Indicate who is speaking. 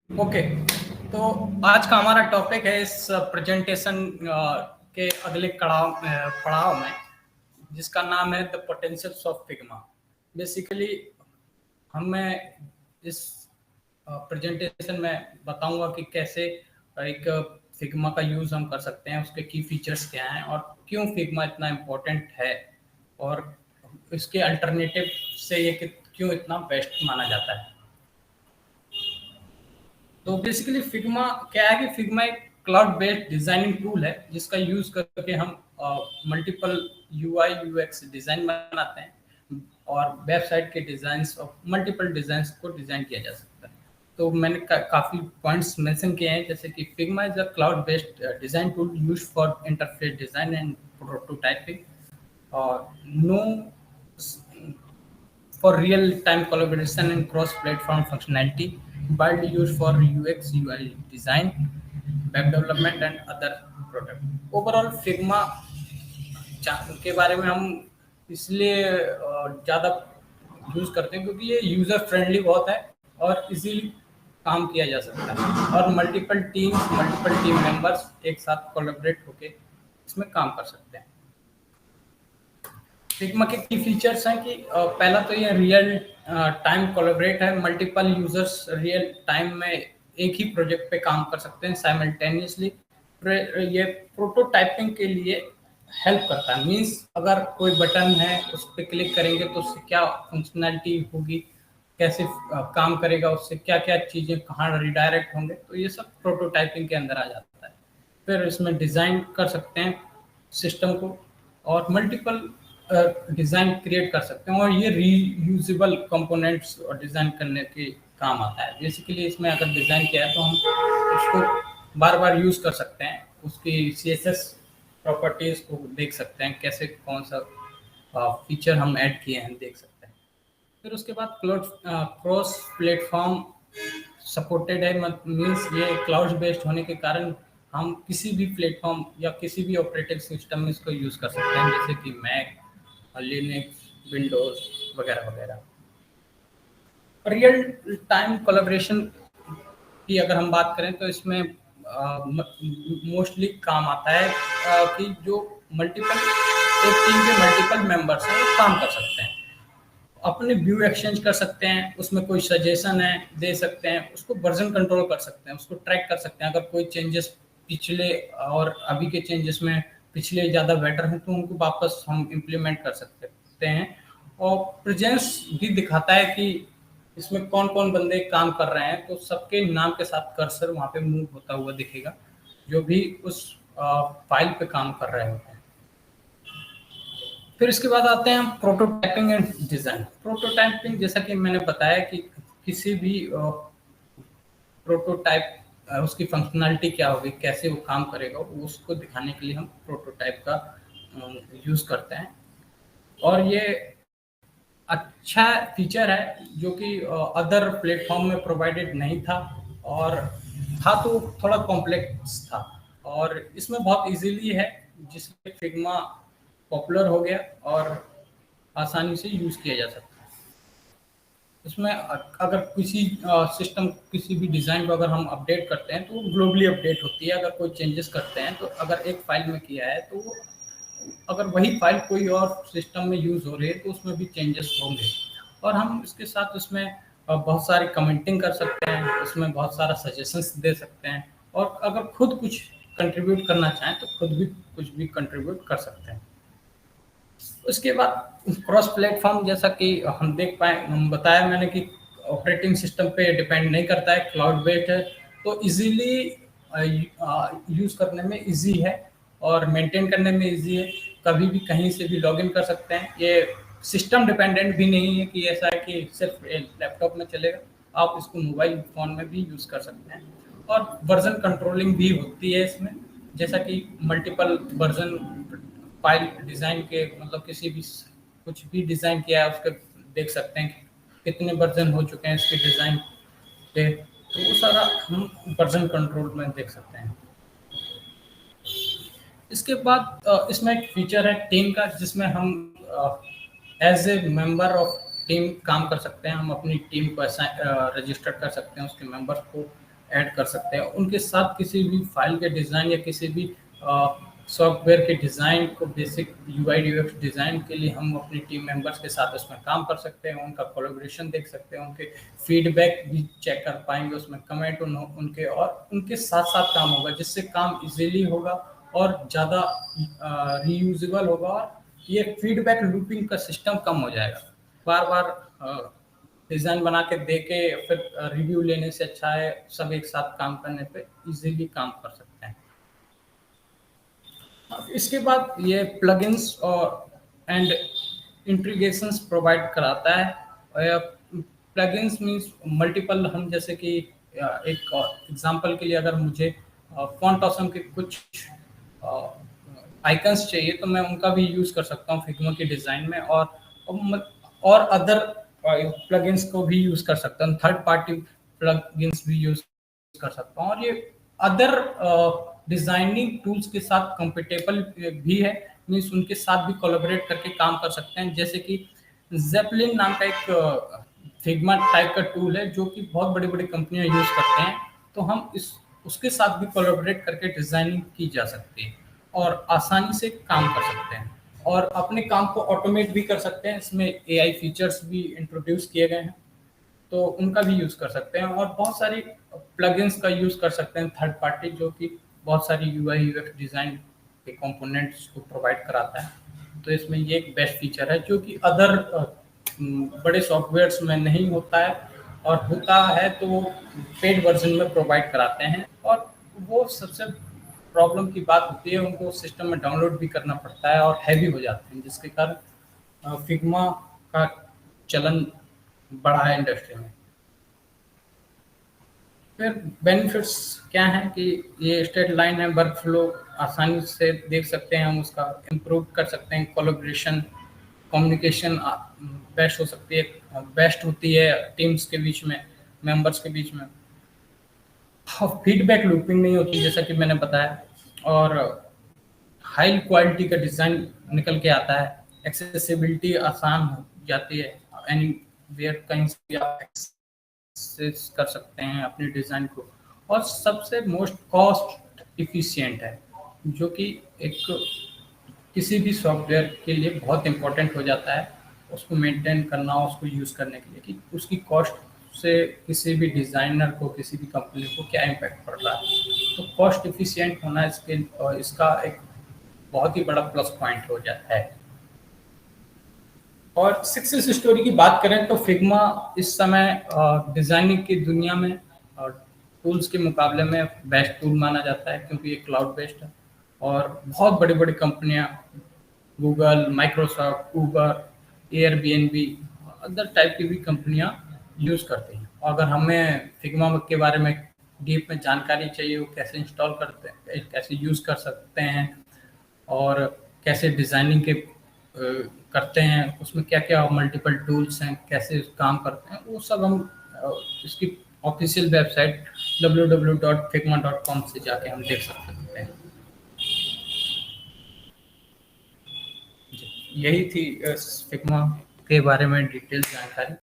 Speaker 1: Okay, तो आज का हमारा टॉपिक है इस प्रेजेंटेशन के अगले पड़ाव में, जिसका नाम है the potentials of Figma. Basically मैं इस प्रेजेंटेशन में बताऊंगा कि कैसे एक फिग्मा का यूज़ हम कर सकते हैं, उसके की फीचर्स क्या हैं और क्यों फिग्मा इतना इम्पोर्टेंट है, और इसके अल्टरनेटिव से ये क्यों इतना बेस्ट माना जाता है। तो बेसिकली फिग्मा क्या है कि फिग्मा एक क्लाउड बेस्ड डिजाइनिंग टूल है जिसका यूज करके हम मल्टीपल यूआई यूएक्स डिजाइन बनाते हैं और वेबसाइट के डिजाइन और मल्टीपल डिजाइन को डिजाइन किया जा सकता है। तो मैंने काफी पॉइंट्स मेंशन किए हैं, जैसे कि Figma is a cloud based design tool use for interface design and prototyping और no for real-time collaboration and cross-platform functionality, widely used for UX, UI design, web development and other product. Overall, Figma के बारे में हम इसलिए ज़्यादा use करते हैं क्योंकि ये यूज़र फ्रेंडली बहुत है और इजीली काम किया जा सकता है और मल्टीपल टीम मेंबर्स एक साथ कोलैबोरेट होके इसमें काम कर सकते हैं। फिग्मा के की फीचर्स हैं कि पहला तो ये रियल टाइम कोलैबोरेट है, मल्टीपल यूजर्स रियल टाइम में एक ही प्रोजेक्ट पे काम कर सकते हैं साइमल्टेनियसली। ये प्रोटोटाइपिंग के लिए हेल्प करता है, मींस अगर कोई बटन है उस पर क्लिक करेंगे तो उससे क्या फंक्शनैलिटी होगी, कैसे काम करेगा, उससे क्या क्या चीज़ें कहाँ रिडायरेक्ट होंगे, तो ये सब प्रोटोटाइपिंग के अंदर आ जाता है। फिर इसमें डिज़ाइन कर सकते हैं सिस्टम को और मल्टीपल डिज़ाइन क्रिएट कर सकते हैं और ये रीयूजेबल कंपोनेंट्स और डिज़ाइन करने के काम आता है। बेसिकली इसमें अगर डिज़ाइन किया है तो हम उसको बार बार यूज़ कर सकते हैं, उसकी सीएसएस प्रॉपर्टीज़ को देख सकते हैं, कैसे कौन सा फीचर हम ऐड किए हैं देख सकते हैं। फिर उसके बाद क्रॉस प्लेटफॉर्म सपोर्टेड है, मीन्स ये क्लाउड बेस्ड होने के कारण हम किसी भी प्लेटफॉर्म या किसी भी ऑपरेटिंग सिस्टम में इसको यूज़ कर सकते हैं, जैसे कि मैक, लिनक्स, विंडोज वगैरह वगैरह। रियल टाइम कोलैबोरेशन की अगर हम बात करें तो इसमें मोस्टली काम आता है कि जो मल्टीपल एक टीम के मल्टीपल मेंबर्स हैं वो काम कर सकते हैं, अपने व्यू एक्सचेंज कर सकते हैं, उसमें कोई सजेशन है दे सकते हैं, उसको वर्जन कंट्रोल कर सकते हैं, उसको ट्रैक कर सकते हैं। अगर कोई चेंजेस पिछले और अभी के चेंजेस में पिछले ज़्यादा बेटर हैं तो उनको वापस हम इम्प्लीमेंट कर सकते हैं। और प्रेजेंस भी दिखाता है कि इसमें कौन कौन बंदे काम कर रहे हैं, तो सबके नाम के साथ कर्सर वहाँ पे मूव होता हुआ दिखेगा जो भी उस फाइल पे काम कर रहे होते हैं। फिर इसके बाद आते हैं हम प्रोटोटाइपिंग एंड डिज़ाइन। प्रोटोटाइपिंग जैसा कि मैंने बताया कि किसी भी प्रोटोटाइप उसकी फंक्शनैलिटी क्या होगी, कैसे वो काम करेगा, उसको दिखाने के लिए हम प्रोटोटाइप का यूज़ करते हैं। और ये अच्छा फीचर है जो कि अदर प्लेटफॉर्म में प्रोवाइडेड नहीं था, और था तो थोड़ा कॉम्प्लेक्स था, और इसमें बहुत इजीली है जिससे फिग्मा पॉपुलर हो गया और आसानी से यूज़ किया जा सकता है। इसमें अगर किसी सिस्टम किसी भी डिज़ाइन को अगर हम अपडेट करते हैं तो वो ग्लोबली अपडेट होती है। अगर कोई चेंजेस करते हैं तो अगर एक फाइल में किया है तो अगर वही फाइल कोई और सिस्टम में यूज़ हो रही है तो उसमें भी चेंजेस होंगे। और हम इसके साथ उसमें बहुत सारी कमेंटिंग कर सकते हैं, उसमें बहुत सारा सजेशंस दे सकते हैं, और अगर खुद कुछ कंट्रीब्यूट करना चाहें तो खुद भी कुछ भी कंट्रीब्यूट कर सकते हैं। उसके बाद क्रॉस प्लेटफॉर्म, जैसा कि हम बताया मैंने कि ऑपरेटिंग सिस्टम पे डिपेंड नहीं करता है, क्लाउड बेस्ड है, तो इजीली यूज़ करने में इजी है और मेंटेन करने में इजी है। कभी भी कहीं से भी लॉगिन कर सकते हैं। ये सिस्टम डिपेंडेंट भी नहीं है कि ऐसा है कि सिर्फ लैपटॉप में चलेगा, आप इसको मोबाइल फ़ोन में भी यूज़ कर सकते हैं। और वर्जन कंट्रोलिंग भी होती है इसमें, जैसा कि मल्टीपल वर्जन फाइल डिज़ाइन के, मतलब किसी भी कुछ भी डिज़ाइन किया है उसके देख सकते हैं कि कितने वर्जन हो चुके हैं इसके डिज़ाइन पे, तो वो सारा हम वर्जन कंट्रोल में देख सकते हैं। इसके बाद इसमें एक फीचर है टीम का, जिसमें हम as a member of team काम कर सकते हैं। हम अपनी टीम को रजिस्टर कर सकते हैं, उसके मेंबर्स को ऐड कर सकते हैं। उनके साथ किसी भी फाइल के डिज़ाइन या किसी भी सॉफ्टवेयर के डिज़ाइन को, बेसिक यूआई यूएक्स डिज़ाइन के लिए हम अपनी टीम मेंबर्स के साथ उसमें काम कर सकते हैं, उनका कोलैबोरेशन देख सकते हैं, उनके फीडबैक भी चेक कर पाएंगे, उसमें कमेंट उनके और उनके साथ साथ काम होगा, जिससे काम इजीली होगा और ज़्यादा रीयूजेबल होगा और ये फीडबैक लूपिंग का सिस्टम कम हो जाएगा। बार बार डिज़ाइन बना के दे के फिर रिव्यू लेने से अच्छा है सब एक साथ काम करने पे इजीली काम कर सकते हैं। इसके बाद ये प्लगइन्स और एंड इंटीग्रेशंस प्रोवाइड कराता है। प्लगइन्स मींस मल्टीपल, हम जैसे कि एक एग्जांपल के लिए अगर मुझे फॉन्ट ऑसम के कुछ आइकन्स चाहिए तो मैं उनका भी यूज़ कर सकता हूँ फिग्मा के डिज़ाइन में, और अदर प्लगइन्स को भी यूज़ कर सकता हूँ, थर्ड पार्टी प्लगइन्स भी यूज़ कर सकता हूँ, और ये अदर डिजाइनिंग टूल्स के साथ कंपेटेबल भी है, मीन्स उनके साथ भी कोलैबोरेट करके काम कर सकते हैं। जैसे कि जेपलिन नाम का एक फिग्मा टाइप का टूल है जो कि बहुत बड़ी बड़ी कंपनियां यूज करते हैं, तो हम इस उसके साथ भी कोलैबोरेट करके डिजाइनिंग की जा सकती है और आसानी से काम कर सकते हैं और अपने काम को ऑटोमेट भी कर सकते हैं। इसमें एआई फीचर्स भी इंट्रोड्यूस किए गए हैं, तो उनका भी यूज़ कर सकते हैं और बहुत सारी प्लगइन्स का यूज़ कर सकते हैं थर्ड पार्टी, जो कि बहुत सारी यूआई यूएक्स डिज़ाइन के कंपोनेंट्स को प्रोवाइड कराता है। तो इसमें ये एक बेस्ट फीचर है जो कि अदर बड़े सॉफ्टवेयर्स में नहीं होता है, और होता है तो वो पेड वर्जन में प्रोवाइड कराते हैं, और वो सबसे प्रॉब्लम की बात होती है, उनको सिस्टम में डाउनलोड भी करना पड़ता है और हैवी हो जाते हैं, जिसके कारण फिग्मा का चलन बढ़ा है इंडस्ट्री में। फिर बेनिफिट्स क्या हैं कि ये स्ट्रेट लाइन है, वर्क फ्लो आसानी से देख सकते हैं, हम उसका इम्प्रूव कर सकते हैं, कोलैबोरेशन कम्युनिकेशन बेस्ट हो सकती है, बेस्ट होती है टीम्स के बीच में, मेंबर्स के बीच में। फीडबैक लूपिंग नहीं होती जैसा कि मैंने बताया, और हाई क्वालिटी का डिज़ाइन निकल के आता है, एक्सेसिबिलिटी आसान हो जाती है, एनी वेयर कहीं से भी आप एक्सेस कर सकते हैं अपने डिज़ाइन को, और सबसे मोस्ट कॉस्ट इफिशिएंट है, जो कि एक किसी भी सॉफ्टवेयर के लिए बहुत इंपॉर्टेंट हो जाता है उसको मेंटेन करना, उसको यूज़ करने के लिए, कि उसकी कॉस्ट से किसी भी डिज़ाइनर को, किसी भी कंपनी को क्या इम्पैक्ट पड़ रहा है। तो कॉस्ट इफिशिएंट होना इसका एक बहुत ही बड़ा प्लस पॉइंट हो जाता है। और सक्सेस स्टोरी की बात करें तो फिग्मा इस समय डिज़ाइनिंग की दुनिया में टूल्स के मुकाबले में बेस्ट टूल माना जाता है, क्योंकि ये क्लाउड बेस्ड है और बहुत बड़ी बड़ी कंपनियां, गूगल, माइक्रोसॉफ्ट, उबर, एयरबीएनबी, अदर टाइप की भी कंपनियां यूज़ करती हैं। और अगर हमें फिग्मा के बारे में डीप में जानकारी चाहिए, वो कैसे इंस्टॉल करते हैं, कैसे यूज़ कर सकते हैं, और कैसे डिज़ाइनिंग के करते हैं, उसमें क्या-क्या मल्टीपल टूल्स हैं, कैसे काम करते हैं, वो सब हम इसकी ऑफ़िशियल वेबसाइट www.figma.com से जाके हम देख सकते हैं। जी, यही थी फिग्मा के बारे में डिटेल जानकारी।